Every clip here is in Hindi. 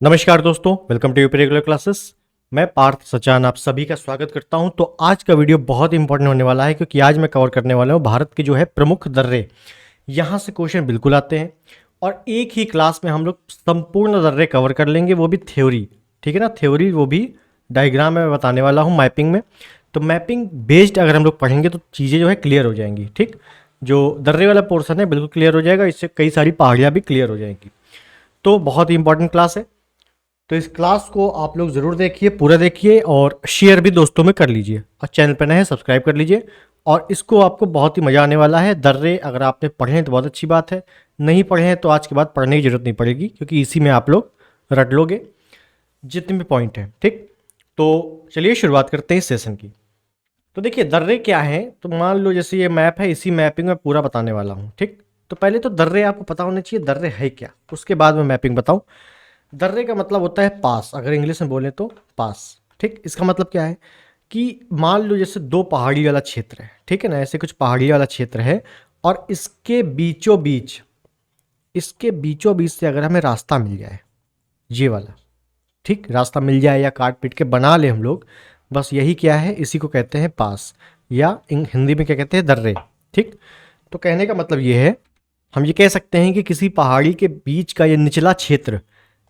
नमस्कार दोस्तों, welcome to UP regular classes. मैं पार्थ सचान आप सभी का स्वागत करता हूं। तो आज का वीडियो बहुत इंपॉर्टेंट होने वाला है क्योंकि आज मैं कवर करने वाला हूं भारत के जो है प्रमुख दर्रे। यहाँ से क्वेश्चन बिल्कुल आते हैं और एक ही क्लास में हम लोग संपूर्ण दर्रे कवर कर लेंगे, वो भी थ्योरी। ठीक है ना, थ्योरी वो भी डायग्राम में मैं बताने वाला हूँ मैपिंग में। तो मैपिंग बेस्ड अगर हम लोग पढ़ेंगे तो चीज़ें जो है क्लियर हो जाएंगी। ठीक, जो दर्रे वाला पोर्सन है बिल्कुल क्लियर हो जाएगा, इससे कई सारी पहाड़ियाँ भी क्लियर हो जाएंगी। तो बहुत ही इंपॉर्टेंट क्लास है। तो इस क्लास को आप लोग ज़रूर देखिए, पूरा देखिए और शेयर भी दोस्तों में कर लीजिए, और चैनल पर नए हैं सब्सक्राइब कर लीजिए। और इसको आपको बहुत ही मज़ा आने वाला है। दर्रे अगर आपने पढ़े हैं तो बहुत अच्छी बात है, नहीं पढ़े हैं तो आज के बाद पढ़ने की ज़रूरत नहीं पड़ेगी क्योंकि इसी में आप लोग रट लोगे जितने भी पॉइंट हैं। ठीक, तो चलिए शुरुआत करते हैं इस सेशन की। तो देखिए दर्रे क्या है, तो मान लो जैसे ये मैप है, इसी मैपिंग में पूरा बताने वाला हूँ। ठीक, तो पहले तो दर्रे आपको पता होने चाहिए दर्रे है क्या, उसके बाद में मैपिंग बताऊँ। दर्रे का मतलब होता है पास, अगर इंग्लिश में बोले तो पास। ठीक, इसका मतलब क्या है कि मान लो जैसे दो पहाड़ी वाला क्षेत्र है, ठीक है ना, ऐसे कुछ पहाड़ी वाला क्षेत्र है और इसके बीचों बीच से अगर हमें रास्ता मिल जाए, ये वाला, ठीक, रास्ता मिल जाए या काट पीट के बना ले हम लोग, बस यही क्या है, इसी को कहते हैं पास, या हिंदी में क्या कहते हैं, दर्रे। ठीक, तो कहने का मतलब ये है, हम ये कह सकते हैं कि किसी पहाड़ी के बीच का ये निचला क्षेत्र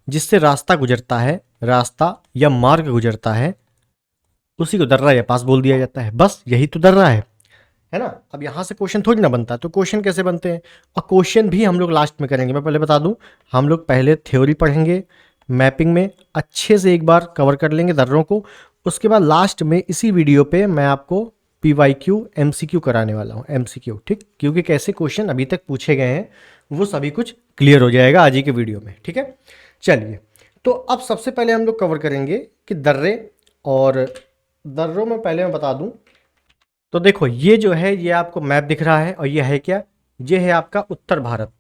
जिससे रास्ता गुजरता है, रास्ता या मार्ग गुजरता है, उसी को दर्रा या पास बोल दिया जाता है। बस यही तो दर्रा है ना। अब यहाँ से क्वेश्चन थोड़ी ना बनता, तो क्वेश्चन कैसे बनते हैं, और क्वेश्चन भी हम लोग लास्ट में करेंगे। मैं पहले बता दूं, हम लोग पहले थ्योरी पढ़ेंगे, मैपिंग में अच्छे से एक बार कवर कर लेंगे दर्रों को। उसके बाद लास्ट में इसी वीडियो पे मैं आपको PYQ MCQ कराने वाला हूँ, MCQ। ठीक, क्योंकि कैसे क्वेश्चन अभी तक पूछे गए हैं वो सभी कुछ क्लियर हो जाएगा आज ही के वीडियो में। ठीक है, चलिए। तो अब सबसे पहले हम लोग कवर करेंगे कि दर्रे, और दर्रों में पहले मैं बता दूं, तो देखो ये जो है ये आपको मैप दिख रहा है, और ये है क्या, ये है आपका उत्तर भारत।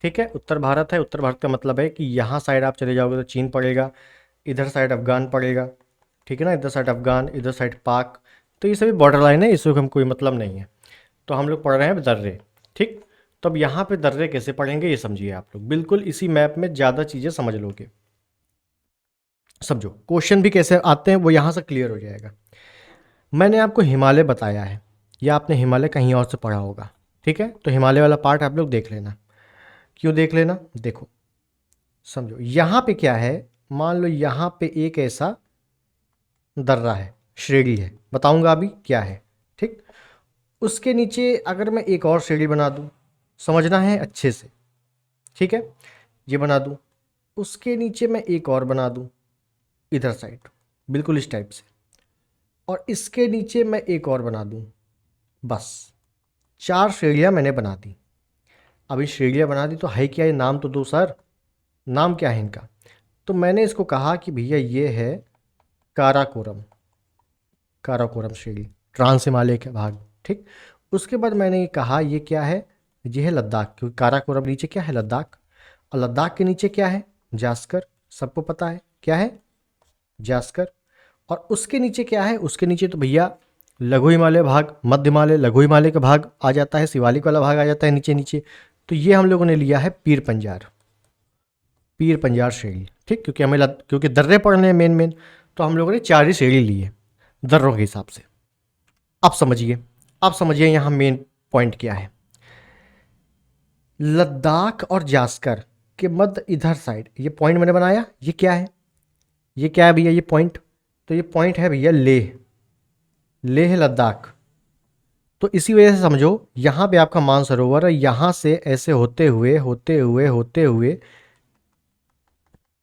ठीक है, उत्तर भारत है। उत्तर भारत का मतलब है कि यहाँ साइड आप चले जाओगे तो चीन पड़ेगा, इधर साइड अफगान पड़ेगा, ठीक है ना, इधर साइड अफगान, इधर साइड पाक। तो ये सभी बॉर्डर लाइन है, इससे हम कोई मतलब नहीं है। तो हम लोग पढ़ रहे हैं दर्रे। ठीक, तो अब यहाँ पे दर्रे कैसे पढ़ेंगे ये समझिए आप लोग, बिल्कुल इसी मैप में ज़्यादा चीज़ें समझ लोगे। समझो क्वेश्चन भी कैसे आते हैं वो यहाँ से क्लियर हो जाएगा। मैंने आपको हिमालय बताया है, या आपने हिमालय कहीं और से पढ़ा होगा। ठीक है, तो हिमालय वाला पार्ट आप लोग देख लेना। क्यों देख लेना, देखो समझो यहाँ पे क्या है, मान लो यहाँ पे एक ऐसा दर्रा है, श्रेणी है, बताऊंगा अभी क्या है। ठीक, उसके नीचे अगर मैं एक और श्रेणी बना दूं, समझना है अच्छे से। ठीक है, ये बना दूं, उसके नीचे मैं एक और बना दूं इधर साइड, बिल्कुल इस टाइप से, और इसके नीचे मैं एक और बना दूं। बस 4 श्रेणियाँ मैंने बना दी। अब ये श्रेणियाँ बना दी तो है क्या, ये नाम तो दो सर, नाम क्या है इनका। तो मैंने इसको कहा कि भैया ये है काराकोरम, काराकोरम श्रेणी, ट्रांस हिमालय का भाग। ठीक, उसके बाद मैंने ये कहा ये क्या है, ये है लद्दाख, क्योंकि काराकोरम नीचे क्या है, लद्दाख। और लद्दाख के नीचे क्या है, जास्कर, सबको पता है क्या है, जास्कर। और उसके नीचे क्या है, उसके नीचे तो भैया लघु हिमालय भाग, मध्य हिमालय, लघु हिमालय का भाग आ जाता है, शिवालिक वाला भाग आ जाता है नीचे नीचे। तो ये हम लोगों ने लिया है पीर पंजार, पीर पंजार श्रेणी। ठीक, क्योंकि क्योंकि दर्रे पढ़ने हैं मेन मेन, तो हम लोगों ने 4 ही श्रेणी ली है दर्रों के हिसाब से। अब समझिए, अब समझिए यहाँ मेन पॉइंट क्या है। लद्दाख और जास्कर के मध्य इधर साइड ये पॉइंट मैंने बनाया, ये क्या है, ये क्या है भैया, ये पॉइंट, तो ये पॉइंट है भैया लेह, लेह लद्दाख। तो इसी वजह से समझो यहाँ पे आपका मानसरोवर है, यहाँ से ऐसे होते हुए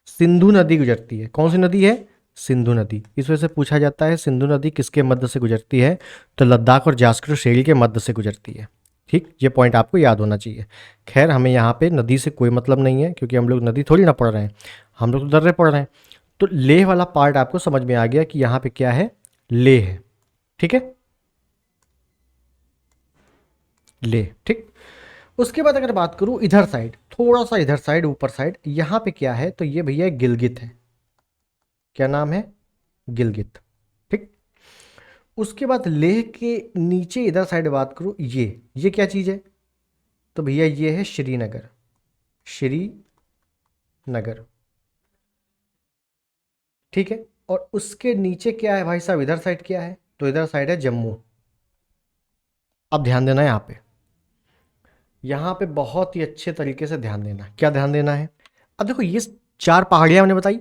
सिंधु नदी गुजरती है। कौन सी नदी है, सिंधु नदी। इस वजह से पूछा जाता है सिंधु नदी किसके मध्य से गुजरती है, तो लद्दाख और जास्कर श्रेणी के मध्य से गुजरती है। ठीक, ये पॉइंट आपको याद होना चाहिए। खैर हमें यहाँ पे नदी से कोई मतलब नहीं है क्योंकि हम लोग नदी थोड़ी ना पढ़ रहे हैं, हम लोग तो दर्रे पढ़ रहे हैं। तो लेह वाला पार्ट आपको समझ में आ गया कि यहाँ पे क्या है, लेह है। ठीक है, लेह। ठीक, उसके बाद अगर बात करूँ इधर साइड, थोड़ा सा इधर साइड ऊपर साइड, यहाँ पे क्या है, तो ये भैया गिलगित है। क्या नाम है, गिलगित। ठीक, उसके बाद लेह के नीचे इधर साइड बात करूँ, ये क्या चीज़ है, तो भैया ये है श्रीनगर, श्रीनगर। ठीक है। और उसके नीचे क्या है भाई साहब, इधर साइड क्या है, तो इधर साइड है जम्मू। अब ध्यान देना यहाँ पे बहुत ही अच्छे तरीके से ध्यान देना। क्या ध्यान देना है, अब देखो ये 4 पहाड़ियां मैंने बताई,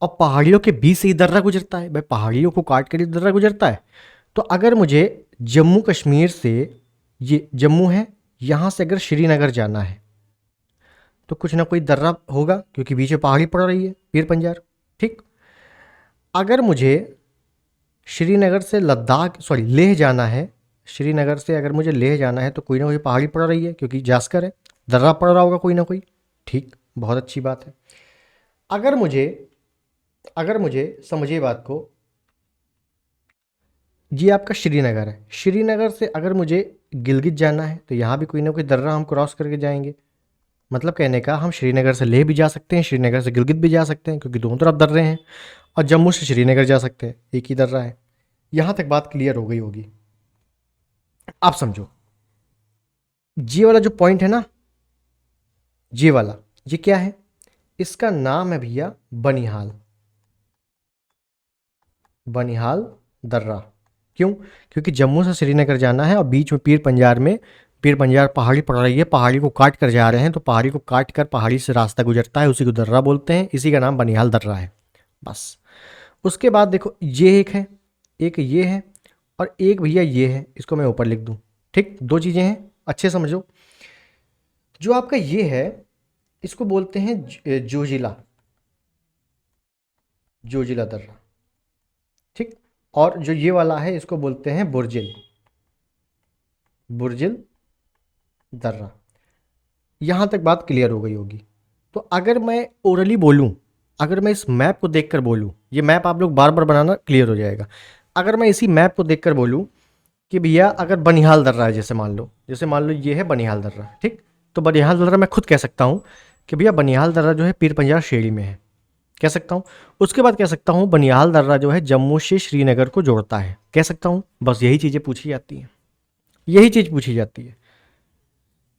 और पहाड़ियों के बीच से ही दर्रा गुजरता है भाई, पहाड़ियों को काट कर ही दर्रा गुजरता है। तो अगर मुझे जम्मू कश्मीर से, ये जम्मू है, यहाँ से अगर श्रीनगर जाना है तो कुछ ना कोई दर्रा होगा, क्योंकि बीच में पहाड़ी पड़ रही है, पीर पंजार। ठीक। अगर मुझे श्रीनगर से लद्दाख, सॉरी, लेह जाना है, श्रीनगर से अगर मुझे लेह जाना है तो कोई ना कोई पहाड़ी पड़ रही है, क्योंकि जास्कर है, दर्रा पड़ रहा होगा कोई ना कोई। ठीक, बहुत अच्छी बात है। अगर मुझे अगर मुझे समझिए बात को, ये आपका श्रीनगर है, श्रीनगर से अगर मुझे गिलगित जाना है तो यहाँ भी कोई ना कोई दर्रा हम क्रॉस करके जाएंगे। मतलब कहने का, हम श्रीनगर से लेह भी जा सकते हैं, श्रीनगर से गिलगित भी जा सकते हैं, क्योंकि दोनों तरफ दर्रे हैं। और जम्मू से श्रीनगर जा सकते हैं, एक ही दर्रा है। यहाँ तक बात क्लियर हो गई होगी। आप समझो, ये वाला जो पॉइंट है ना, ये वाला, ये क्या है, इसका नाम है भैया बनिहाल। बनिहाल दर्रा। क्यों? क्योंकि जम्मू से श्रीनगर जाना है और बीच में पीर पंजार में, पीर पंजार पहाड़ी पड़ रही है, पहाड़ी को काट कर जा रहे हैं, तो पहाड़ी को काट कर पहाड़ी से रास्ता गुजरता है, उसी को दर्रा बोलते हैं, इसी का नाम बनिहाल दर्रा है। बस। उसके बाद देखो, ये एक है, एक ये है, और एक भैया ये है, इसको मैं ऊपर लिख दूं। ठीक, 2 चीज़ें हैं, अच्छे समझो। जो आपका ये है, इसको बोलते हैं जोजिला, जोजिला दर्रा। ठीक। और जो ये वाला है, इसको बोलते हैं बुर्जिल, बुर्जिल दर्रा। यहाँ तक बात क्लियर हो गई होगी। तो अगर मैं ओरली बोलूँ, अगर मैं इस मैप को देखकर बोलूँ, ये मैप आप लोग बार बार बनाना, क्लियर हो जाएगा। अगर मैं इसी मैप को देखकर बोलूँ कि भैया अगर बनिहाल दर्रा है, जैसे मान लो ये है बनिहाल दर्रा, ठीक, तो बनिहाल दर्रा मैं खुद कह सकता हूँ कि भैया बनिहाल दर्रा जो है पीर पंजाल शेरी में है, कह सकता हूँ। उसके बाद कह सकता हूँ बनिहाल दर्रा जो है जम्मू से श्रीनगर को जोड़ता है, कह सकता हूँ। बस यही चीज़ें पूछी जाती हैं, यही चीज़ पूछी जाती है।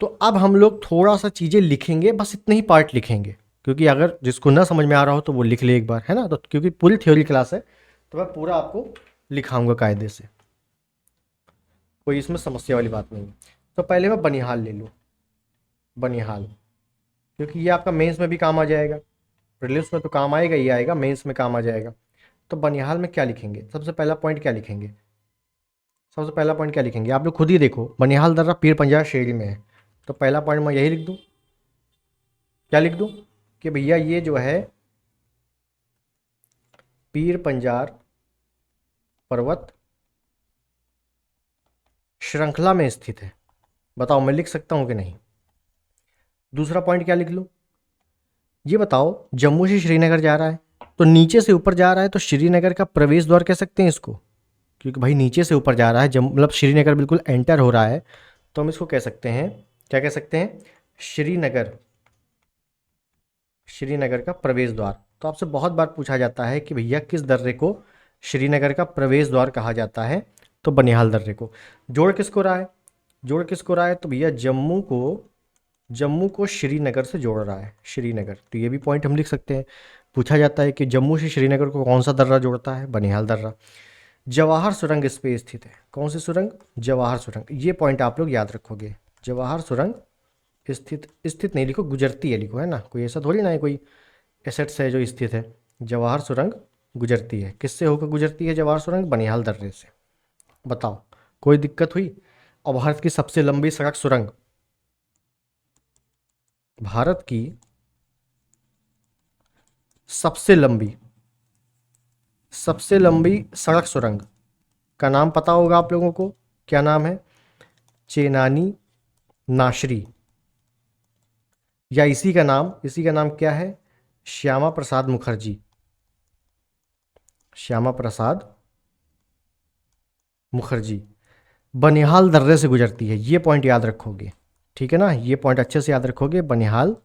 तो अब हम लोग थोड़ा सा चीज़ें लिखेंगे, बस इतने ही पार्ट लिखेंगे, क्योंकि अगर जिसको ना समझ में आ रहा हो तो वो लिख ले एक बार, है ना। तो क्योंकि पूरी थ्योरी क्लास है, तो मैं पूरा आपको लिखाऊंगा कायदे से, कोई इसमें समस्या वाली बात नहीं है। तो पहले मैं बनिहाल ले लूँ, बनिहाल, क्योंकि ये आपका मेंस में भी काम आ जाएगा, प्रीलिम्स में तो काम आएगा ही आएगा, मेंस में काम आ जाएगा। तो बनिहाल में क्या लिखेंगे, सबसे पहला पॉइंट क्या लिखेंगे, सबसे पहला पॉइंट क्या लिखेंगे, आप लोग खुद ही देखो, बनिहाल दर्रा पीर पंजाल शेरी में है, तो पहला पॉइंट मैं यही लिख दूँ, क्या लिख दूँ, कि भैया ये जो है पीर पंजाल पर्वत श्रृंखला में स्थित है। बताओ मैं लिख सकता हूँ कि नहीं। दूसरा पॉइंट क्या लिख लूँ, ये बताओ, जम्मू से श्रीनगर जा रहा है तो नीचे से ऊपर जा रहा है, तो श्रीनगर का प्रवेश द्वार कह सकते हैं इसको, क्योंकि भाई नीचे से ऊपर जा रहा है, मतलब श्रीनगर बिल्कुल एंटर हो रहा है, तो हम इसको कह सकते हैं, क्या कह सकते हैं, श्रीनगर, श्रीनगर का प्रवेश द्वार। तो आपसे बहुत बार पूछा जाता है कि भैया किस दर्रे को श्रीनगर का प्रवेश द्वार कहा जाता है, तो बनिहाल दर्रे को। जोड़ किसको रहा है, जोड़ किसको रहा है, तो भैया जम्मू को श्रीनगर से जोड़ रहा है, श्रीनगर। तो ये भी पॉइंट हम लिख सकते हैं। पूछा जाता है कि जम्मू से श्रीनगर को कौन सा दर्रा जोड़ता है, बनिहाल दर्रा। जवाहर सुरंग इस पे स्थित है, कौन सी सुरंग, जवाहर सुरंग। ये पॉइंट आप लोग याद रखोगे, जवाहर सुरंग स्थित, स्थित नहीं लिखो, गुजरती है लिखो, है ना, कोई ऐसा थोड़ी ना है कोई एसेट्स है जो स्थित है। जवाहर सुरंग गुजरती है, किससे होकर गुजरती है जवाहर सुरंग, बनिहाल दर्रे से। बताओ कोई दिक्कत हुई। और भारत की सबसे लंबी सड़क सुरंग, भारत की सबसे लंबी सड़क सुरंग का नाम पता होगा आप लोगों को, क्या नाम है, चेनानी नाशरी, या इसी का नाम क्या है, श्यामा प्रसाद मुखर्जी, श्यामा प्रसाद मुखर्जी। बनिहाल दर्रे से गुजरती है, ये पॉइंट याद रखोगे, ठीक है ना, ये पॉइंट अच्छे से याद रखोगे, बनिहाल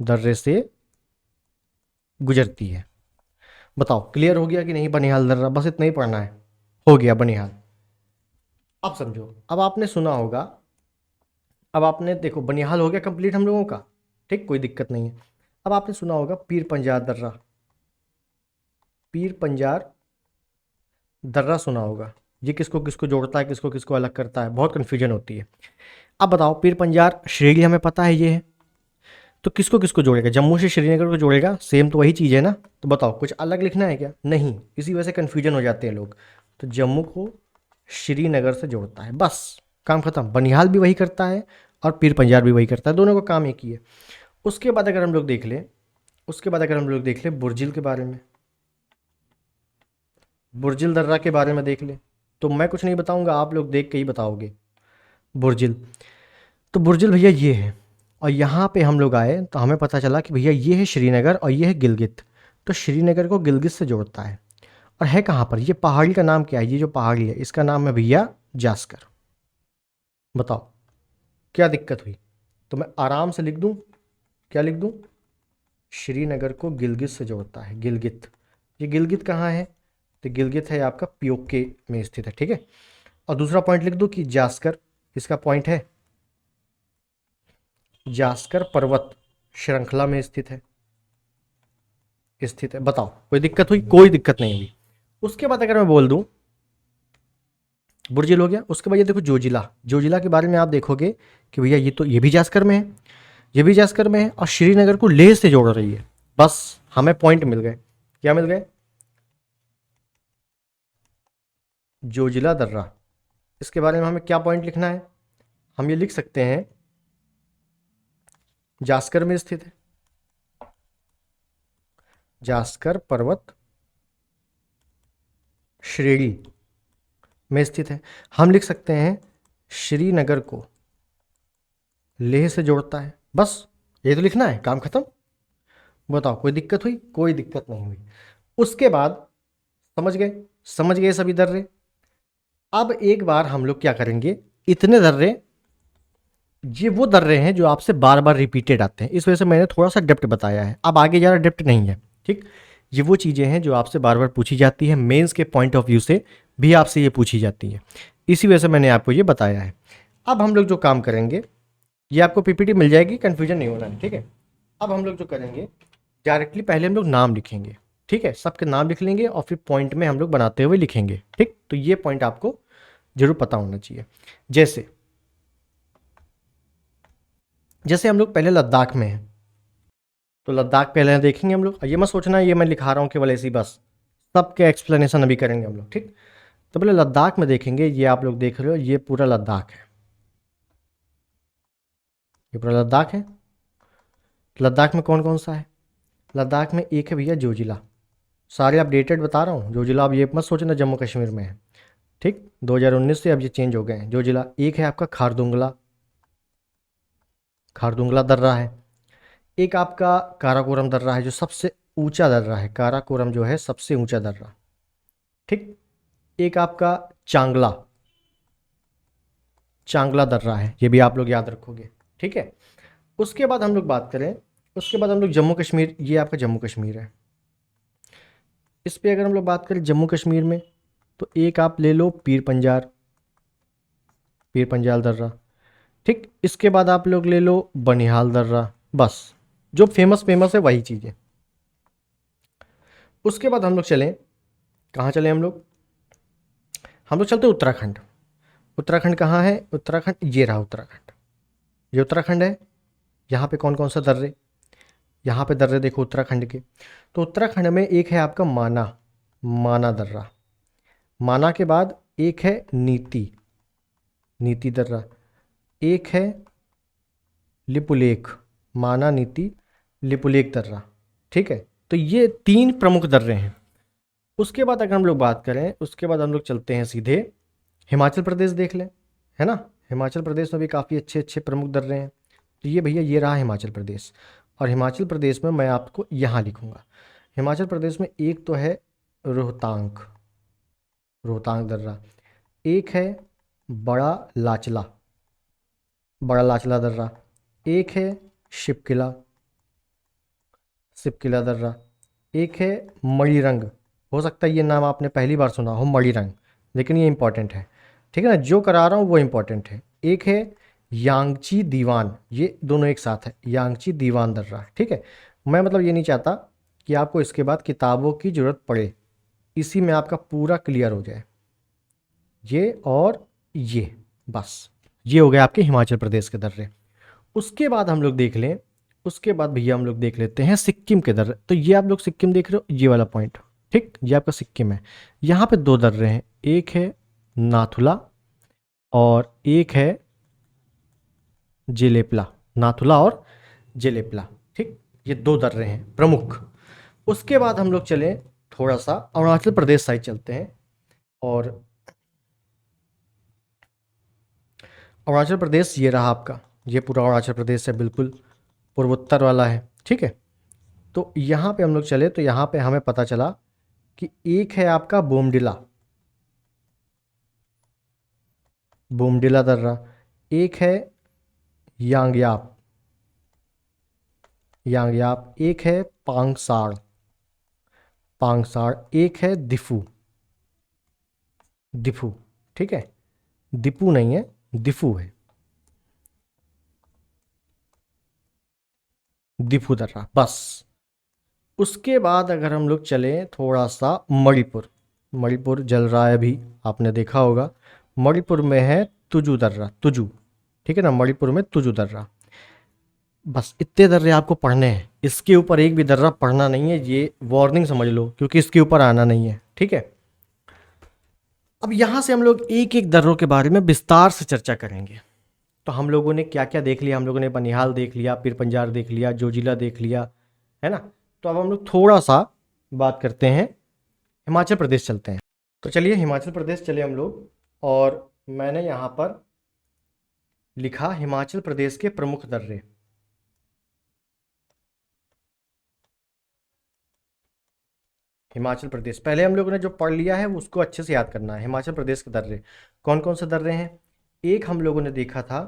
दर्रे से गुजरती है। बताओ क्लियर हो गया कि नहीं, बनिहाल दर्रा, बस इतना ही पढ़ना है, हो गया बनिहाल। अब समझो, अब आपने सुना होगा, अब आपने देखो बनिहाल हो गया कंप्लीट हम लोगों का, ठीक, कोई दिक्कत नहीं है। अब आपने सुना होगा पीर पंजाल दर्रा, पीर पंजार दर्रा सुना होगा। ये किसको किसको जोड़ता है, किसको किसको अलग करता है, बहुत कन्फ्यूजन होती है। अब बताओ, पीर पंजार श्रेणी हमें पता है ये है, तो किसको किसको जोड़ेगा, जम्मू से श्रीनगर को जोड़ेगा, सेम तो वही चीज़ है ना। तो बताओ कुछ अलग लिखना है क्या, नहीं, इसी वजह से कन्फ्यूजन हो जाते हैं लोग। तो जम्मू को श्रीनगर से जोड़ता है, बस काम खत्म। बनिहाल भी वही करता है और पीर पंजार भी वही करता है, दोनों का काम एक ही है। उसके बाद अगर हम लोग देख लें, बुर्जिल के बारे में, बुर्जिल दर्रा के बारे में देख लें, तो मैं कुछ नहीं बताऊंगा, आप लोग देख के ही बताओगे। बुर्जिल, तो बुर्जिल भैया ये है, और यहाँ पे हम लोग आए तो हमें पता चला कि भैया ये है श्रीनगर और ये है गिलगित। तो श्रीनगर को गिलगित से जोड़ता है, और है कहाँ पर, ये पहाड़ी का नाम क्या है, ये जो पहाड़ी है इसका नाम है भैया जास्कर। बताओ क्या दिक्कत हुई, तो मैं आराम से लिख दूँ, क्या लिख दूँ, श्रीनगर को गिलगित से जोड़ता है, गिलगित। ये गिलगित कहाँ है, तो गिलगित है आपका पीओके में स्थित है, ठीक है। और दूसरा पॉइंट लिख दूँ कि जास्कर, इसका पॉइंट है, जास्कर पर्वत श्रृंखला में स्थित है। बताओ कोई दिक्कत हुई, कोई दिक्कत नहीं हुई। उसके बाद अगर मैं बोल दूं, बुर्जिल हो गया, उसके बाद ये देखो जोजिला, जोजिला के बारे में आप देखोगे कि भैया ये भी जास्कर में है, ये भी जास्कर में है, और श्रीनगर को लेह से जोड़ रही है। बस हमें पॉइंट मिल गए, क्या मिल गए, जोजिला दर्रा। इसके बारे में हमें क्या पॉइंट लिखना है, हम ये लिख सकते हैं जास्कर में स्थित है, जास्कर पर्वत श्रेणी में स्थित है। हम लिख सकते हैं श्रीनगर को लेह से जोड़ता है, बस ये तो लिखना है, काम खत्म। बताओ कोई दिक्कत हुई, कोई दिक्कत नहीं हुई। उसके बाद समझ गए सभी दर्रे। अब एक बार हम लोग क्या करेंगे, इतने दर्रे, ये वो दर्रे हैं जो आपसे बार बार रिपीटेड आते हैं, इस वजह से मैंने थोड़ा सा डेप्थ बताया है, अब आगे ज़्यादा डेप्थ नहीं है, ठीक। ये वो चीज़ें हैं जो आपसे बार बार पूछी जाती है, मेंस के पॉइंट ऑफ व्यू से भी आपसे ये पूछी जाती है, इसी वजह से मैंने आपको ये बताया है। अब हम लोग जो काम करेंगे, ये आपको पीपीटी मिल जाएगी, कन्फ्यूजन नहीं होना है, ठीक है। अब हम लोग जो करेंगे, डायरेक्टली पहले हम लोग नाम लिखेंगे, ठीक है, सबके नाम लिख लेंगे और फिर पॉइंट में हम लोग बनाते हुए लिखेंगे, ठीक। तो ये पॉइंट आपको जरूर पता होना चाहिए। जैसे हम लोग पहले लद्दाख में हैं, तो लद्दाख पहले देखेंगे हम लोग, ये मत सोचना ये मैं लिखा रहा हूँ केवल ऐसे ही, बस सबके एक्सप्लेनेशन अभी करेंगे हम लोग, ठीक। तो पहले लद्दाख में देखेंगे, ये आप लोग देख रहे हो, ये पूरा लद्दाख है, ये पूरा लद्दाख है। लद्दाख में कौन कौन सा है, लद्दाख में एक है भैया जोजिला, सारे अपडेटेड बता रहा हूँ, जोजिला, अब ये मत सोचना जम्मू कश्मीर में है, ठीक, 2019 से अब ये चेंज हो गए हैं। जोजिला एक है आपका, खारदुंगला, खारदुंगला दर्रा है। एक आपका काराकोरम दर्रा है जो सबसे ऊंचा दर्रा है, काराकोरम जो है सबसे ऊंचा दर्रा, ठीक। एक आपका चांगला, चांगला दर्रा है, ये भी आप लोग याद रखोगे, ठीक है। उसके बाद हम लोग बात करें, उसके बाद हम लोग जम्मू कश्मीर, ये आपका जम्मू कश्मीर है। इस पे अगर हम लोग बात करें जम्मू कश्मीर में, तो एक आप ले लो पीर पंजार, पीर पंजाल दर्रा, ठीक। इसके बाद आप लोग ले लो बनिहाल दर्रा, बस जो फेमस फेमस है वही चीज़ें। उसके बाद हम लोग चलें, कहाँ चलें हम लोग चलते उत्तराखंड। उत्तराखंड कहाँ है, उत्तराखंड ये रहा उत्तराखंड, ये उत्तराखंड है। यहाँ पे कौन कौन सा दर्रे, यहाँ पे दर्रे देखो उत्तराखंड के। तो उत्तराखंड में एक है आपका माना, माना दर्रा, माना के बाद एक है नीति, नीति दर्रा, एक है लिपुलेख, माना नीति लिपुलेख दर्रा, ठीक है। तो ये 3 प्रमुख दर्रे हैं। उसके बाद अगर हम लोग बात करें, उसके बाद हम लोग चलते हैं सीधे हिमाचल प्रदेश देख लें, है ना। हिमाचल प्रदेश में भी काफ़ी अच्छे अच्छे प्रमुख दर्रे हैं। तो ये भैया ये रहा हिमाचल प्रदेश, और हिमाचल प्रदेश में मैं आपको यहाँ लिखूँगा, हिमाचल प्रदेश में एक तो है रोहतांग, रोहतांग दर्रा, एक है बड़ा लाचला, बड़ा लाचला दर्रा, एक है शिपकिला, शिपकिला दर्रा, एक है मणिरंग, हो सकता है ये नाम आपने पहली बार सुना हो मणिरंग, लेकिन ये इंपॉर्टेंट है, ठीक है ना, जो करा रहा हूँ वो इंपॉर्टेंट है। एक है यांगची दीवान, ये दोनों एक साथ है, यांगची दीवान दर्रा, ठीक है। मैं मतलब ये नहीं चाहता कि आपको इसके बाद किताबों की ज़रूरत पड़े, इसी में आपका पूरा क्लियर हो जाए, ये और ये, बस ये हो गए आपके हिमाचल प्रदेश के दर्रे। उसके बाद हम लोग देख लें, उसके बाद भैया हम लोग देख लेते हैं सिक्किम के दर्रे। तो ये आप लोग सिक्किम देख रहे हो, ये वाला पॉइंट, ठीक, ये आपका सिक्किम है। यहाँ पे दो दर्रे हैं, एक है नाथुला और एक है जेलेपला, नाथुला और जेलेपला, ठीक, ये दो दर्रे हैं प्रमुख। उसके बाद हम लोग चले थोड़ा सा अरुणाचल प्रदेश साइड चलते हैं, और अरुणाचल प्रदेश ये रहा आपका, ये पूरा अरुणाचल प्रदेश है, बिल्कुल पूर्वोत्तर वाला है, ठीक है। तो यहाँ पे हम लोग चले तो यहाँ पे हमें पता चला कि एक है आपका बोमडिला, बोमडिला दर्रा, एक है यांगयाप, यांगयाप, एक है पांगसाड़, पांगसाड़, एक है दिफू, दिफू, ठीक है, दिपू नहीं है, दिफू है, दिफू दर्रा, बस। उसके बाद अगर हम लोग चलें थोड़ा सा मणिपुर, मणिपुर जल रहा है अभी, आपने देखा होगा। मणिपुर में है तुजू दर्रा, तुजू, ठीक है ना, मणिपुर में तुजू दर्रा। बस इतने दर्रे आपको पढ़ने हैं, इसके ऊपर एक भी दर्रा पढ़ना नहीं है, ये वार्निंग समझ लो, क्योंकि इसके ऊपर आना नहीं है, ठीक है। अब यहाँ से हम लोग एक एक दर्रों के बारे में विस्तार से चर्चा करेंगे। तो हम लोगों ने क्या क्या देख लिया, हम लोगों ने बनिहाल देख लिया, पीर पंजाल देख लिया, जोजिला देख लिया, है ना। तो अब हम लोग थोड़ा सा बात करते हैं, हिमाचल प्रदेश चलते हैं। तो चलिए हिमाचल प्रदेश चले हम लोग, और मैंने यहाँ पर लिखा हिमाचल प्रदेश के प्रमुख दर्रे। हिमाचल प्रदेश पहले हम लोगों ने जो पढ़ लिया है उसको अच्छे से याद करना है। हिमाचल प्रदेश के दर्रे कौन कौन से दर्रे हैं? एक हम लोगों ने देखा था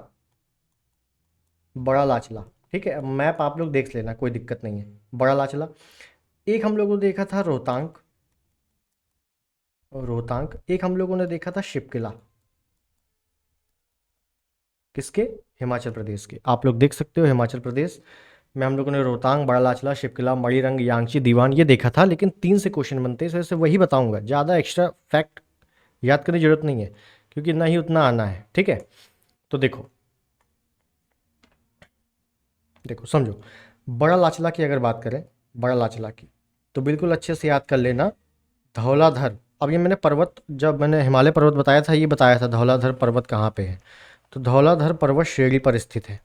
बड़ा लाचला, ठीक है, अब मैप आप लोग देख लेना, कोई दिक्कत नहीं है, बड़ा लाचला। एक हम लोगों ने देखा था रोहतांग, रोहतांग। एक हम लोगों ने देखा था शिपकिला, किसके? हिमाचल प्रदेश के। आप लोग देख सकते हो हिमाचल प्रदेश में हम लोगों ने रोहतांग, बड़ा लाचला, शिपकिला, मणिरंग, यांगची, दीवान ये देखा था। लेकिन 3 से क्वेश्चन बनते हैं, इस वजह से वही बताऊंगा, ज़्यादा एक्स्ट्रा फैक्ट याद करने की जरूरत नहीं है, क्योंकि ना ही उतना आना है, ठीक है। तो देखो देखो समझो, बड़ा लाचला की अगर बात करें, बड़ा लाचला की, तो बिल्कुल अच्छे से याद कर लेना, धौलाधर। अब ये मैंने पर्वत, जब मैंने हिमालय पर्वत बताया था, ये बताया था धौलाधर पर्वत कहाँ पे है। तो धौलाधर पर्वत श्रेणी पर स्थित है,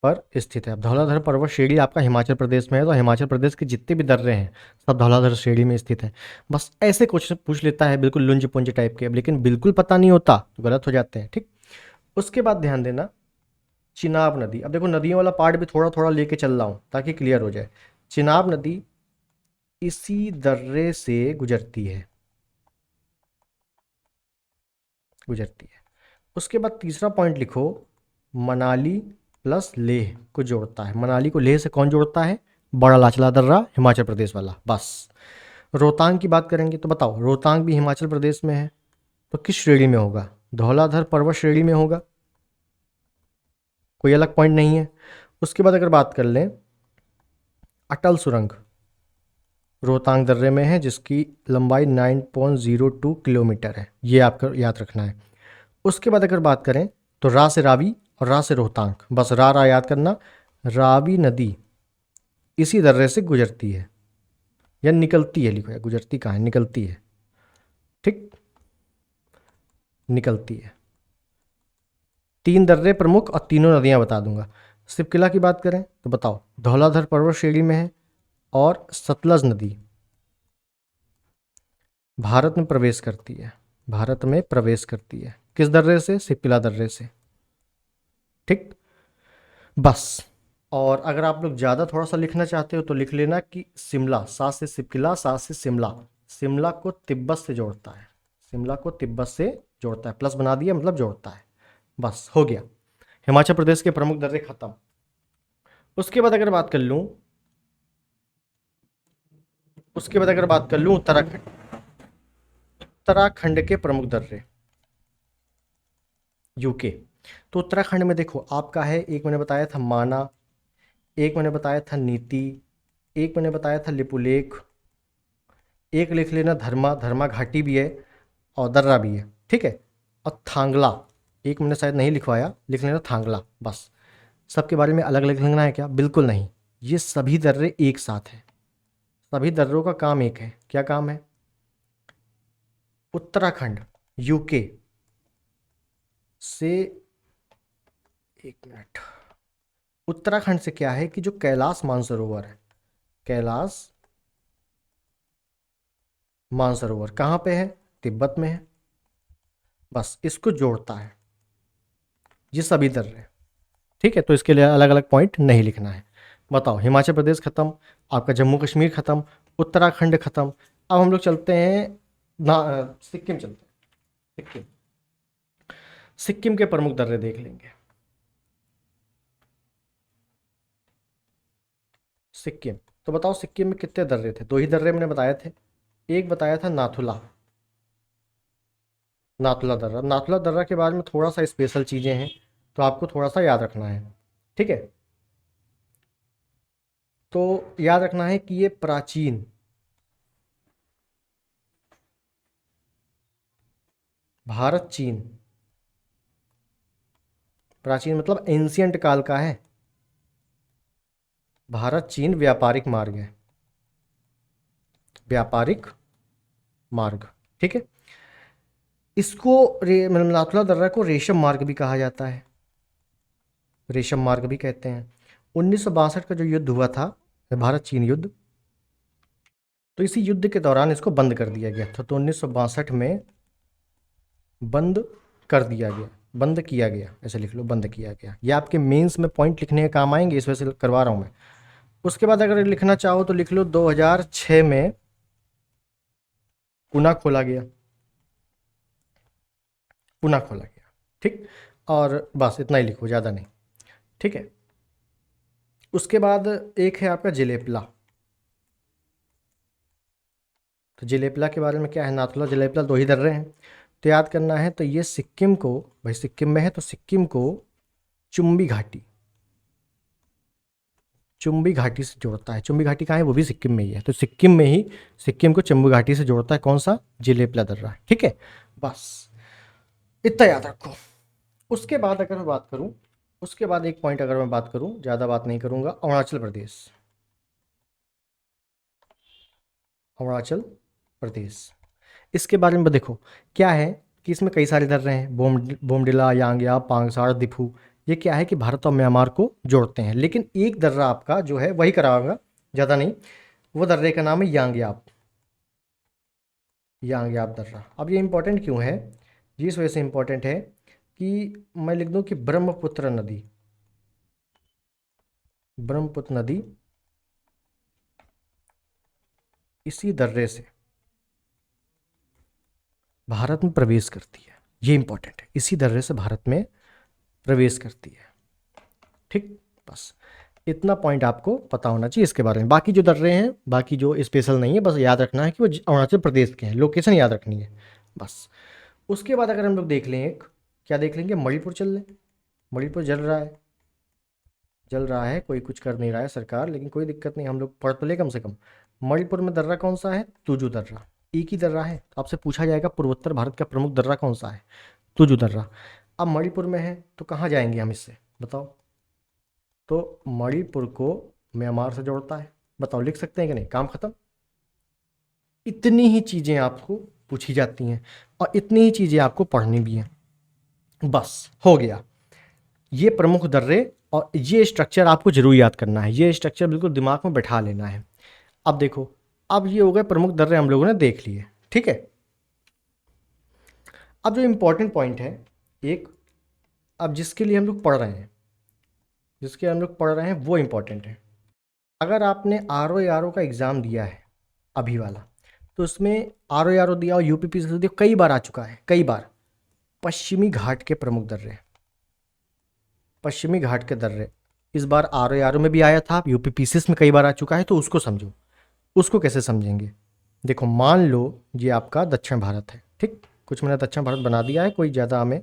पर स्थित है। अब धौलाधर पर्वत श्रेणी आपका हिमाचल प्रदेश में है, तो हिमाचल प्रदेश के जितने भी दर्रे हैं सब धौलाधर श्रेणी में स्थित है। बस ऐसे क्वेश्चन पूछ लेता है, बिल्कुल लुंज पुंज टाइप के, लेकिन बिल्कुल पता नहीं होता तो गलत हो जाते हैं, ठीक। उसके बाद ध्यान देना चिनाब नदी। अब देखो नदियों वाला पार्ट भी थोड़ा थोड़ा लेके चल रहा हूँ ताकि क्लियर हो जाए। चिनाब नदी इसी दर्रे से गुजरती है, गुजरती है। उसके बाद तीसरा पॉइंट लिखो, मनाली प्लस लेह को जोड़ता है। मनाली को लेह से कौन जोड़ता है? बड़ा लाचला दर्रा, हिमाचल प्रदेश वाला, बस। रोहतांग की बात करेंगे तो बताओ, रोहतांग भी हिमाचल प्रदेश में है, तो किस श्रेणी में होगा? धौलाधर पर्वत श्रेणी में होगा, कोई अलग पॉइंट नहीं है। उसके बाद अगर बात कर लें, अटल सुरंग रोहतांग दर्रे में है, जिसकी लंबाई 9.02 किलोमीटर है, ये आपको याद रखना है। उसके बाद अगर बात करें तो रा से रावी और रा से रोहतांग, बस रा याद करना। रावी नदी इसी दर्रे से गुजरती है, या निकलती है, लिखो, या गुजरती कहाँ है, निकलती है, ठीक, निकलती है। 3 दर्रे प्रमुख और तीनों नदियां बता दूंगा। शिपकिला की बात करें तो बताओ, धौलाधर पर्वत श्रेणी में है, और सतलज नदी भारत में प्रवेश करती है, भारत में प्रवेश करती है, किस दर्रे से? शिपकिला दर्रे से, ठीक, बस। और अगर आप लोग ज़्यादा थोड़ा सा लिखना चाहते हो तो लिख लेना कि शिमला, सा से शिपकिला, सा से शिमला, शिमला को तिब्बत से जोड़ता है, शिमला को तिब्बत से जोड़ता है, प्लस बना दिया मतलब जोड़ता है, बस हो गया। हिमाचल प्रदेश के प्रमुख दर्रे खत्म। उसके बाद अगर बात कर लूँ, उसके बाद अगर बात कर लूँ उत्तराखंड, उत्तराखंड के प्रमुख दर्रे, यूके। तो उत्तराखंड में देखो आपका है, एक मैंने बताया था माना, एक मैंने बताया था नीति, एक मैंने बताया था लिपुलेख, एक लिख लेना धर्मा, धर्मा घाटी भी है और दर्रा भी है, ठीक है। और थांगला, एक मैंने शायद नहीं लिखवाया, लिख लेना थांगला बस। सबके बारे में अलग अलग लिखना है क्या? बिल्कुल नहीं, ये सभी दर्रे एक साथ हैं। सभी दर्रों का काम एक है। क्या काम है? उत्तराखंड यूके से, एक मिनट, उत्तराखंड से क्या है कि जो कैलाश मानसरोवर है, कैलाश मानसरोवर कहाँ पे है? तिब्बत में है। बस इसको जोड़ता है ये सभी दर्रे, ठीक है। तो इसके लिए अलग अलग पॉइंट नहीं लिखना है। बताओ, हिमाचल प्रदेश खत्म, आपका जम्मू कश्मीर खत्म, उत्तराखंड खत्म। अब हम लोग चलते हैं सिक्किम चलते हैं। सिक्किम, सिक्किम के प्रमुख दर्रे देख लेंगे। सिक्किम, तो बताओ सिक्किम में कितने दर्रे थे? दो ही दर्रे मैंने बताए थे। एक बताया था नाथुला, नाथुला दर्रा। नाथुला दर्रा के बारे में थोड़ा सा स्पेशल चीज़ें हैं, तो आपको थोड़ा सा याद रखना है, ठीक है। तो याद रखना है कि ये प्राचीन, भारत चीन, प्राचीन मतलब एंशियंट काल का है, भारत चीन व्यापारिक मार्ग है, व्यापारिक मार्ग, ठीक है। इसको मतलब नाथुला दर्रा को रेशम मार्ग भी कहा जाता है, रेशम मार्ग भी कहते हैं। 1962 का जो युद्ध हुआ था, भारत चीन युद्ध, तो इसी युद्ध के दौरान इसको बंद कर दिया गया था। तो 1962 में बंद कर दिया गया, बंद किया गया, ऐसे लिख लो, बंद किया गया। ये आपके मेंस में पॉइंट लिखने के काम आएंगे, इस वजह से करवा रहा हूँ मैं। उसके बाद अगर लिखना चाहो तो लिख लो 2006 में पुनः खोला गया, पुनः खोला गया, ठीक। और बस इतना ही लिखो, ज़्यादा नहीं, ठीक है। उसके बाद एक है आपका जिलेपला। तो जिलेपला के बारे में क्या है? नाथुला जिलेपला दो ही दर्रे हैं, तो याद करना है। तो ये सिक्किम को, भाई सिक्किम में है तो सिक्किम को चुम्बी घाटी, चुम्बी घाटी से जोड़ता है। चुम्बी घाटी कहाँ है? वो भी सिक्किम में ही है। तो सिक्किम में ही सिक्किम को चुम्बी घाटी से जोड़ता है कौन सा? जिलेपला दर्रा, ठीक है। बस इतना याद रखो। उसके बाद अगर मैं बात करूं, उसके बाद एक पॉइंट अगर मैं बात करूं, ज़्यादा बात नहीं करूंगा, अरुणाचल प्रदेश, अरुणाचल प्रदेश। इसके बारे में देखो क्या है कि इसमें कई सारे दर्रे हैं, बोमडिला, यांगया, पांगसार, दिफू। ये क्या है कि भारत और म्यांमार को जोड़ते हैं। लेकिन एक दर्रा आपका जो है वही कराऊंगा, ज़्यादा नहीं। वो दर्रे का नाम है यांगयाप, यांगयाप दर्रा। अब ये इंपॉर्टेंट क्यों है? ये इस वजह से इंपॉर्टेंट है कि मैं लिख दूं कि ब्रह्मपुत्र नदी, ब्रह्मपुत्र नदी इसी दर्रे से भारत में प्रवेश करती है। ये इंपॉर्टेंट है, इसी दर्रे से भारत में प्रवेश करती है, ठीक। बस इतना पॉइंट आपको पता होना चाहिए इसके बारे में। बाकी जो दर्रे हैं, बाकी जो स्पेशल नहीं है, बस याद रखना है कि वो अरुणाचल प्रदेश के हैं, लोकेशन याद रखनी है बस। उसके बाद अगर हम लोग देख लें, एक क्या देख लेंगे, मणिपुर चल लें। मणिपुर जल रहा है, जल रहा है, कोई कुछ कर नहीं रहा है सरकार, लेकिन कोई दिक्कत नहीं, हम लोग पढ़ तो ले कम से कम। मणिपुर में दर्रा कौन सा है? तुजू दर्रा। एक ही दर्रा है, तो आपसे पूछा जाएगा पूर्वोत्तर भारत का प्रमुख दर्रा कौन सा है? तुजू दर्रा। अब मणिपुर में है तो कहाँ जाएंगे हम इससे, बताओ। तो मणिपुर को म्यांमार से जोड़ता है। बताओ लिख सकते हैं कि नहीं? काम खत्म। इतनी ही चीज़ें आपको पूछी जाती हैं और इतनी ही चीज़ें आपको पढ़नी भी हैं, बस हो गया। ये प्रमुख दर्रे और ये स्ट्रक्चर आपको जरूर याद करना है, ये स्ट्रक्चर बिल्कुल दिमाग में बैठा लेना है। अब देखो, अब ये हो गए प्रमुख दर्रे, हम लोगों ने देख लिए, ठीक है। अब जो इम्पोर्टेंट पॉइंट है एक, अब जिसके लिए हम लोग पढ़ रहे हैं, जिसके हम लोग पढ़ रहे हैं वो इम्पोर्टेंट है। अगर आपने RO का एग्ज़ाम दिया है अभी वाला, तो उसमें RO दिया और UPPCC दिया, कई बार आ चुका है, कई बार। पश्चिमी घाट के प्रमुख दर्रे, पश्चिमी घाट के दर्रे इस बार RO में भी आया था, UPPCC में कई बार आ चुका है, तो उसको समझो। उसको कैसे समझेंगे? देखो मान लो ये आपका दक्षिण भारत है, ठीक। कुछ मैंने दक्षिण भारत बना दिया है, कोई ज़्यादा हमें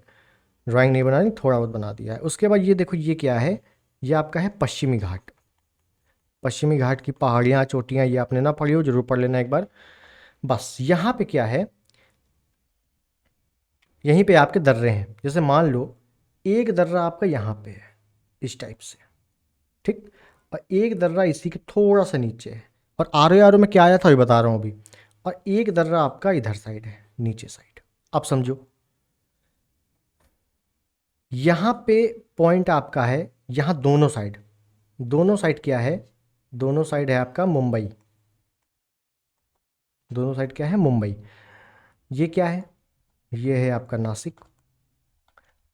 ड्राइंग नहीं बनानी, थोड़ा बहुत बना दिया है। उसके बाद ये देखो, ये क्या है? ये आपका है पश्चिमी घाट। पश्चिमी घाट की पहाड़ियाँ, चोटियाँ, ये आपने ना पढ़ी हो, जरूर पढ़ लेना एक बार। बस यहाँ पे क्या है, यहीं पे आपके दर्रे हैं। जैसे मान लो एक दर्रा आपका यहाँ पे है इस टाइप से, ठीक, और एक दर्रा इसी के थोड़ा सा नीचे है, और आरो आरो में क्या आया था वही बता रहा हूँ अभी, और एक दर्रा आपका इधर साइड है, नीचे साइड। अब समझो यहाँ पे पॉइंट आपका है, यहाँ दोनों साइड, दोनों साइड क्या है, दोनों साइड है आपका मुंबई, दोनों साइड क्या है, मुंबई। ये क्या है, ये है आपका नासिक,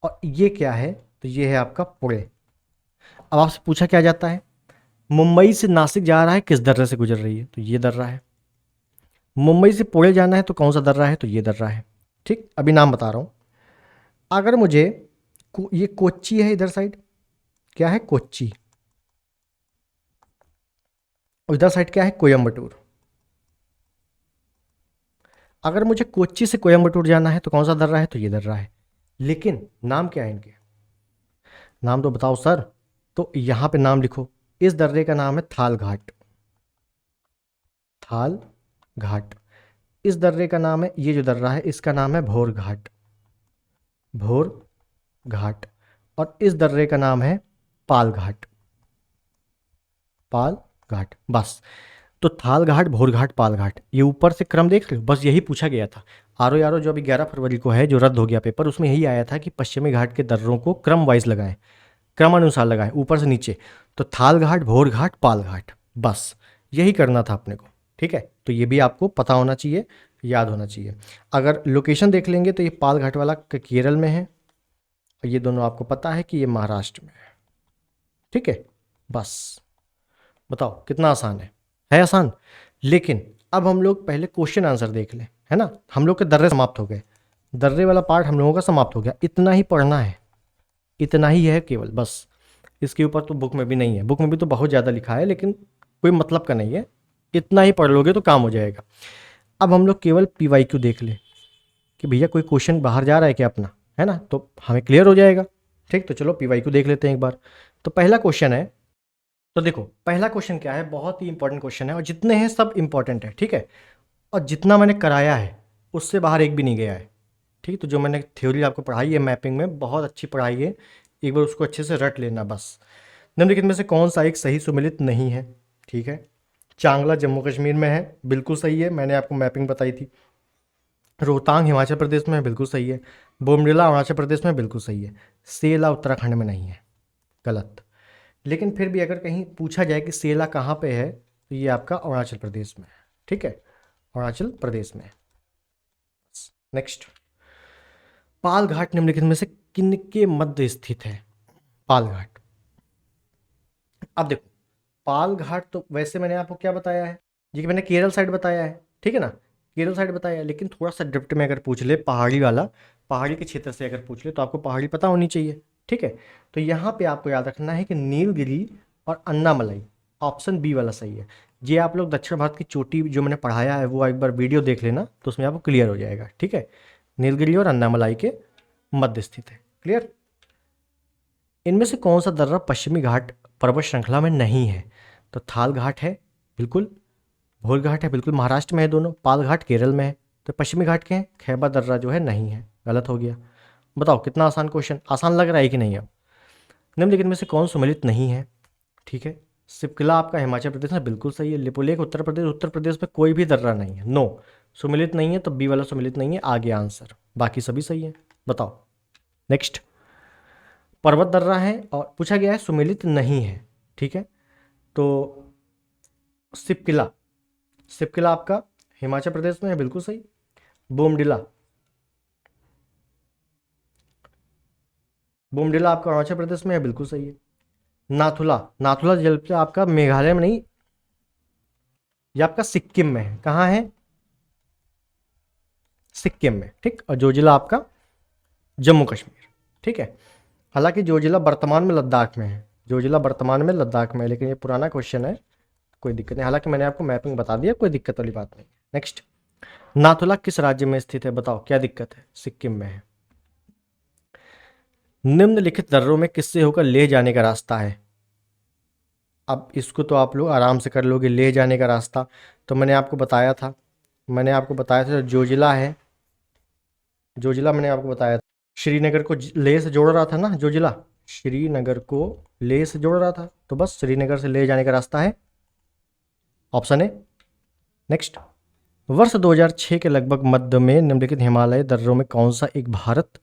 और ये क्या है, तो ये है आपका पुणे। अब आपसे पूछा क्या जाता है, मुंबई से नासिक जा रहा है किस दर्रे से गुजर रही है, तो ये दर्रा है। मुंबई से पुणे जाना है तो कौन सा दर्रा है, तो ये दर्रा है। ठीक, अभी नाम बता रहा हूँ। अगर मुझे ये कोच्चि है इधर साइड, क्या है, कोच्चि, और इधर साइड क्या है, कोयम्बटूर। अगर मुझे कोच्चि से कोयम्बटूर जाना है तो कौन सा दर्रा है, तो ये दर्रा है। लेकिन नाम क्या है इनके, नाम तो बताओ सर। तो यहाँ पे नाम लिखो, इस दर्रे का नाम है थाल घाट, थाल घाट। इस दर्रे का नाम है, ये जो दर्रा है इसका नाम है भोर घाट, भोर घाट। और इस दर्रे का नाम है पाल घाट, पाल घाट। बस, तो थाल घाट, भोर घाट, पाल घाट, ये ऊपर से क्रम देख लो, बस यही पूछा गया था। आरो यारो जो अभी 11 फरवरी को है, जो रद्द हो गया पेपर, उसमें यही आया था कि पश्चिमी घाट के दर्रों को क्रम वाइज लगाएं, क्रमानुसार लगाएं ऊपर से नीचे। तो थाल घाट, भोर घाट, पाल घाट, बस यही करना था अपने को। ठीक है, तो ये भी आपको पता होना चाहिए, याद होना चाहिए। अगर लोकेशन देख लेंगे तो ये पाल घाट वाला केरल में है, और ये दोनों आपको पता है कि ये महाराष्ट्र में है। ठीक है, बस बताओ कितना आसान है आसान। लेकिन अब हम लोग पहले क्वेश्चन आंसर देख लें, है ना। हम लोग के दर्रे समाप्त हो गए, दर्रे वाला पार्ट हम लोगों का समाप्त हो गया। इतना ही पढ़ना है, इतना ही है केवल, बस। इसके ऊपर तो बुक में भी नहीं है, बुक में भी तो बहुत ज़्यादा लिखा है, लेकिन कोई मतलब का नहीं है। इतना ही पढ़ लोगे तो काम हो जाएगा। अब हम लोग केवल PYQ देख लें कि भैया कोई क्वेश्चन बाहर जा रहा है क्या अपना, है ना, तो हमें क्लियर हो जाएगा। ठीक, तो चलो PYQ देख लेते हैं एक बार। तो पहला क्वेश्चन है, तो देखो पहला क्वेश्चन क्या है, बहुत ही इंपॉर्टेंट क्वेश्चन है, और जितने हैं सब इंपॉर्टेंट है। ठीक है, और जितना मैंने कराया है उससे बाहर एक भी नहीं गया है। ठीक, तो जो मैंने थ्योरी आपको पढ़ाई है मैपिंग में, बहुत अच्छी पढ़ाई है, एक बार उसको अच्छे से रट लेना बस। निम्नलिखित में से कौन सा एक सही सुमेलित नहीं है। ठीक है, चांगला जम्मू कश्मीर में है, बिल्कुल सही है, मैंने आपको मैपिंग बताई थी। रोहतांग हिमाचल प्रदेश में है, बिल्कुल सही है। बोमडिला अरुणाचल प्रदेश में, बिल्कुल सही है। सेला उत्तराखंड में नहीं है, गलत। लेकिन फिर भी अगर कहीं पूछा जाए कि सेला कहाँ पे है, तो ये आपका अरुणाचल प्रदेश में है। ठीक है, अरुणाचल प्रदेश में। नेक्स्ट, पाल घाट निम्नलिखित में से किनके मध्य स्थित है, पाल घाट। अब देखो पाल घाट तो वैसे मैंने आपको क्या बताया है, जी कि मैंने केरल साइड बताया है, ठीक है ना, केरल साइड बताया है। लेकिन थोड़ा सा ड्रिफ्ट में अगर पूछ ले, पहाड़ी वाला, पहाड़ी के क्षेत्र से अगर पूछ ले, तो आपको पहाड़ी पता होनी चाहिए। ठीक है, तो यहाँ पे आपको याद रखना है कि नीलगिरी और अन्नामलाई, ऑप्शन बी वाला सही है। ये आप लोग दक्षिण भारत की चोटी जो मैंने पढ़ाया है वो एक बार वीडियो देख लेना, तो उसमें आपको क्लियर हो जाएगा। ठीक है, नीलगिरी और अन्नामलाई के मध्य स्थित है। क्लियर। इनमें से कौन सा दर्रा पश्चिमी घाट पर्वत श्रृंखला में नहीं है, तो थाल घाट है बिल्कुल, भोर घाट है बिल्कुल, महाराष्ट्र में है दोनों, पाल घाट केरल में है। तो पश्चिमी घाट के हैं, खैबर दर्रा जो है नहीं है, गलत हो गया। बताओ कितना आसान क्वेश्चन, आसान लग रहा है कि नहीं। अब निम्नलिखित में से कौन सुमेलित नहीं है। ठीक है, सिपकिला आपका हिमाचल प्रदेश में, बिल्कुल सही है। लिपुलेख उत्तर प्रदेश, उत्तर प्रदेश में कोई भी दर्रा नहीं है, नो, सुमेलित नहीं है, तो बी वाला सुमेलित नहीं है, आगे आंसर, बाकी सभी सही है। बताओ नेक्स्ट, पर्वत दर्रा है और पूछा गया है सुमेलित नहीं है। ठीक है, तो सिपकिला, सिपकिला आपका हिमाचल प्रदेश में है, बिल्कुल सही। बोमडिला, बोमडिला आपका अरुणाचल प्रदेश में है, बिल्कुल सही है। नाथुला, नाथुला जल आपका मेघालय में नहीं, ये आपका सिक्किम में है। कहाँ है, सिक्किम में। ठीक, और जोजिला आपका जम्मू कश्मीर। ठीक है, हालांकि जोजिला वर्तमान में लद्दाख में है, जोजिला वर्तमान में लद्दाख में है, लेकिन ये पुराना क्वेश्चन है, कोई दिक्कत नहीं। हालांकि मैंने आपको मैपिंग बता दिया, कोई दिक्कत वाली बात नहीं। नेक्स्ट, नाथुला किस राज्य में स्थित है, बताओ क्या दिक्कत है, सिक्किम में है। निम्नलिखित दर्रों में किससे होकर ले जाने का रास्ता है। अब इसको तो आप लोग आराम से कर लोगे, ले जाने का रास्ता तो मैंने आपको बताया था मैंने आपको बताया था जो जिला है, जो जिला मैंने आपको बताया था, श्रीनगर को लेह से जोड़ रहा था ना, जो जिला श्रीनगर को लेह से जोड़ रहा था, तो बस श्रीनगर से लेह जाने का रास्ता है, ऑप्शन ए। नेक्स्ट, वर्ष 2006 के लगभग मध्य में निम्नलिखित हिमालय दर्रों में कौन सा एक भारत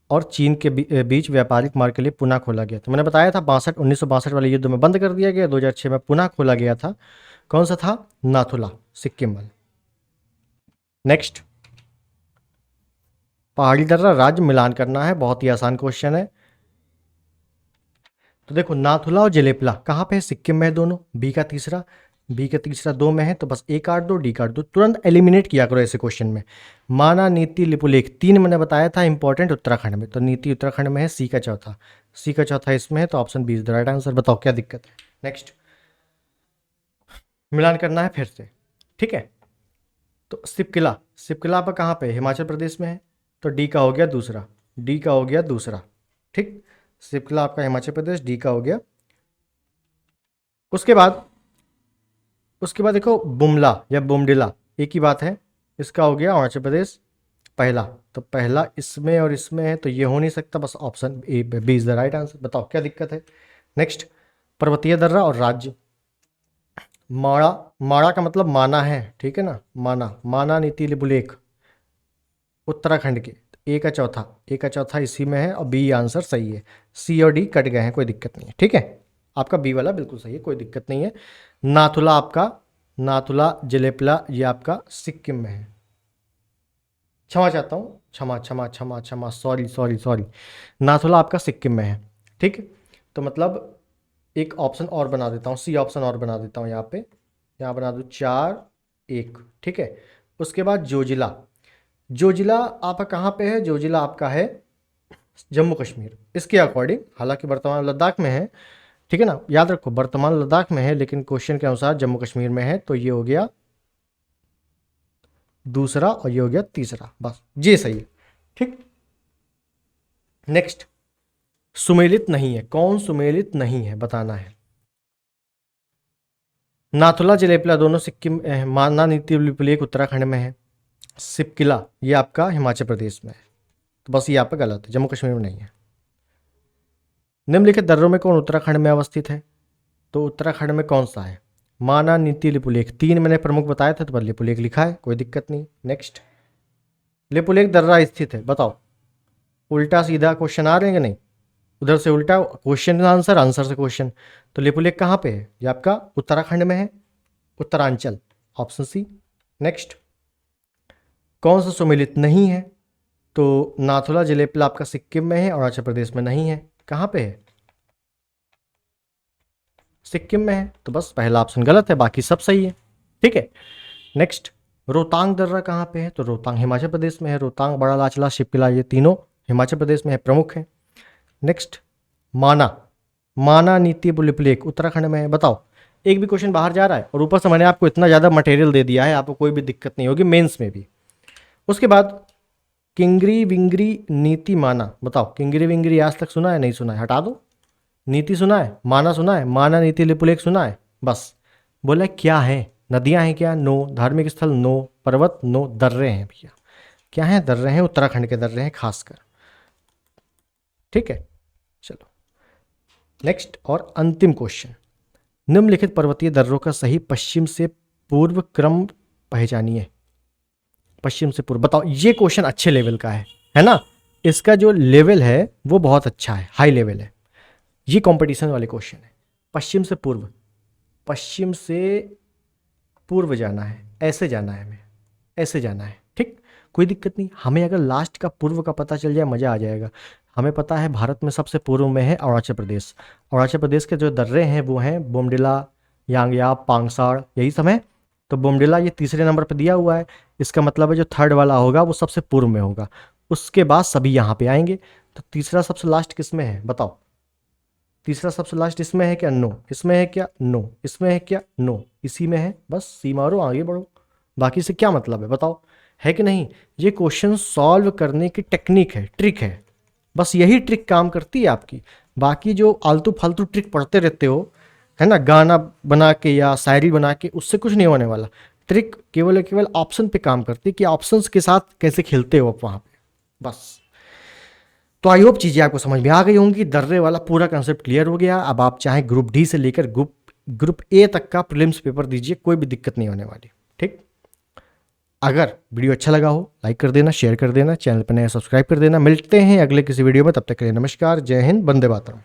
और चीन के बीच व्यापारिक मार्ग के लिए पुनः खोला गया? तो मैंने बताया था 1962 वाले युद्ध में बंद कर दिया गया, 2006 में पुनः खोला गया था। कौन सा था? नाथुला, सिक्किम वाला। नेक्स्ट, पहाड़ी दर्रा राज्य मिलान करना है, बहुत ही आसान क्वेश्चन है। तो देखो नाथुला और जलेपला कहाँ पे है? सिक्किम में है दोनों। बी का तीसरा 2 में है, तो बस ए काट दो, डी काट दो, तुरंत एलिमिनेट किया करो ऐसे क्वेश्चन में। माना, नीति, लिपुलेख 3 मैंने बताया था इंपॉर्टेंट उत्तराखंड में, तो नीति उत्तराखंड में है। सी का चौथा इसमें है, तो option B is the right answer. बताओ क्या दिक्कत है? नेक्स्ट, मिलान करना है फिर से, ठीक है। तो सिपकिला पर कहाँ पे? हिमाचल प्रदेश में है, तो डी का हो गया दूसरा, ठीक। सिपकिला आपका हिमाचल प्रदेश, डी का हो गया। उसके बाद देखो बुमला या बुमडिला एक ही बात है, इसका हो गया अरुणाचल प्रदेश पहला, तो पहला इसमें और इसमें है, तो ये हो नहीं सकता, बस option A B is the right answer. बताओ क्या दिक्कत है? नेक्स्ट, पर्वतीय दर्रा और राज्य। माड़ा का मतलब माना है, ठीक है ना, माना नीति लिपुलेख उत्तराखंड के। ए का चौथा इसी में है, और बी आंसर सही है। सी और डी कट गए हैं, कोई दिक्कत नहीं है, ठीक है। आपका बी वाला बिल्कुल सही है, कोई दिक्कत नहीं है। नाथुला जलेपला ये आपका सिक्किम में है। क्षमा चाहता हूँ, क्षमा, सॉरी। नाथुला आपका सिक्किम में है, ठीक। तो मतलब एक ऑप्शन और बना देता हूँ, सी ऑप्शन और बना देता हूँ यहाँ बना दूँ 4-1, ठीक है। उसके बाद जोजिला आपका कहाँ पे है? जोजिला आपका है जम्मू कश्मीर इसके अकॉर्डिंग, हालांकि वर्तमान लद्दाख में है, ठीक है ना, याद रखो वर्तमान लद्दाख में है, लेकिन क्वेश्चन के अनुसार जम्मू कश्मीर में है, तो ये हो गया दूसरा और ये हो गया तीसरा, बस ये सही है, ठीक। नेक्स्ट, सुमेलित नहीं है, कौन सुमेलित नहीं है बताना है। नाथुला जलेपला दोनों सिक्किम, माना नीति लिपुलेख उत्तराखंड में है। सिपकिला ये आपका हिमाचल प्रदेश में है, तो बस ये आपका गलत है, जम्मू कश्मीर में नहीं है। निम्नलिखित दर्रों में कौन उत्तराखंड में अवस्थित है? तो उत्तराखंड में कौन सा है? माना, नीति, लिपुलेख 3 मैंने प्रमुख बताया था, तो बस लिपुलेख लिखा है, कोई दिक्कत नहीं। नेक्स्ट, लिपुलेख दर्रा स्थित है, बताओ। उल्टा सीधा क्वेश्चन आ रहे हैं कि नहीं? उधर से उल्टा क्वेश्चन आंसर, आंसर से क्वेश्चन। तो लिपुलेख कहाँ पे है? ये आपका उत्तराखंड में है, उत्तरांचल, ऑप्शन सी। नेक्स्ट, कौन सा सुमेलित नहीं है? तो नाथुला जलेपला आपका सिक्किम में है, अरुणाचल प्रदेश में नहीं है, कहाँ पे है? सिक्किम में है, तो बस पहला ऑप्शन गलत है, बाकी सब सही है, ठीक है। नेक्स्ट, रोहतांग दर्रा कहाँ पे है? तो रोहतांग हिमाचल प्रदेश में है, रोहतांग, बड़ा लाचला, शिपकिला ये तीनों हिमाचल प्रदेश में है, प्रमुख है। नेक्स्ट, माना नीति लिपुलेख उत्तराखंड में है, बताओ। एक भी क्वेश्चन बाहर जा रहा है, और ऊपर से मैंने आपको इतना ज़्यादा मटेरियल दे दिया है, आपको कोई भी दिक्कत नहीं होगी मेंस में भी। उसके बाद किंगरी विंगरी नीति माना, बताओ किंगरी विंगरी आज तक सुना है? नहीं सुना है, हटा दो। नीति सुना है, माना सुना है, माना नीति लिपुलेख सुना है, बस बोला क्या है? नदियां हैं क्या? नो। धार्मिक स्थल? नो। पर्वत? नो। दर्रे हैं भैया, क्या है? दर्रे हैं, उत्तराखंड के दर्रे हैं खासकर, ठीक है। चलो नेक्स्ट और अंतिम क्वेश्चन, निम्नलिखित पर्वतीय दर्रों का सही पश्चिम से पूर्व क्रम पहचानिए। पश्चिम से पूर्व, बताओ। ये क्वेश्चन अच्छे लेवल का है ना, इसका जो लेवल है वो बहुत अच्छा है, हाई लेवल है, ये कंपटीशन वाले क्वेश्चन है। पश्चिम से पूर्व जाना है, ऐसे जाना है, हमें ऐसे जाना है, ठीक, कोई दिक्कत नहीं। हमें अगर लास्ट का पूर्व का पता चल जाए मज़ा आ जाएगा। हमें पता है भारत में सबसे पूर्व में है अरुणाचल प्रदेश। अरुणाचल प्रदेश के जो दर्रे हैं वो हैं बोमडिला, यांगयाप, पांगसाड़, यही सब है। तो बोमडिला ये तीसरे नंबर पर दिया हुआ है, इसका मतलब है जो थर्ड वाला होगा वो सबसे पूर्व में होगा, उसके बाद सभी यहाँ पे आएंगे। तो तीसरा सबसे लास्ट किस में है बताओ? तीसरा सबसे लास्ट इसमें है क्या? नो। इसमें है क्या? नो। इसमें है क्या? नो। इसी में है, बस सी मारो, आगे बढ़ो, बाकी से क्या मतलब है बताओ, है कि नहीं? ये क्वेश्चन सॉल्व करने की टेक्निक है, ट्रिक है, बस यही ट्रिक काम करती है आपकी। बाकी जो आलतू फालतू ट्रिक पढ़ते रहते हो, है ना, गाना बना के या शायरी बना के, उससे कुछ नहीं होने वाला। ट्रिक केवल और केवल ऑप्शन पे काम करती है कि ऑप्शंस के साथ कैसे खेलते हो आप वहाँ पे, बस। तो आई होप चीज़ें आपको समझ में आ गई होंगी, दर्रे वाला पूरा कंसेप्ट क्लियर हो गया। अब आप चाहे ग्रुप डी से लेकर ग्रुप ए तक का प्रीलिम्स पेपर दीजिए, कोई भी दिक्कत नहीं होने वाली। ठीक, अगर वीडियो अच्छा लगा हो लाइक कर देना, शेयर कर देना, चैनल पर नया सब्सक्राइब कर देना। मिलते हैं अगले किसी वीडियो में, तब तक के लिए नमस्कार, जय हिंद, वंदे मातरम।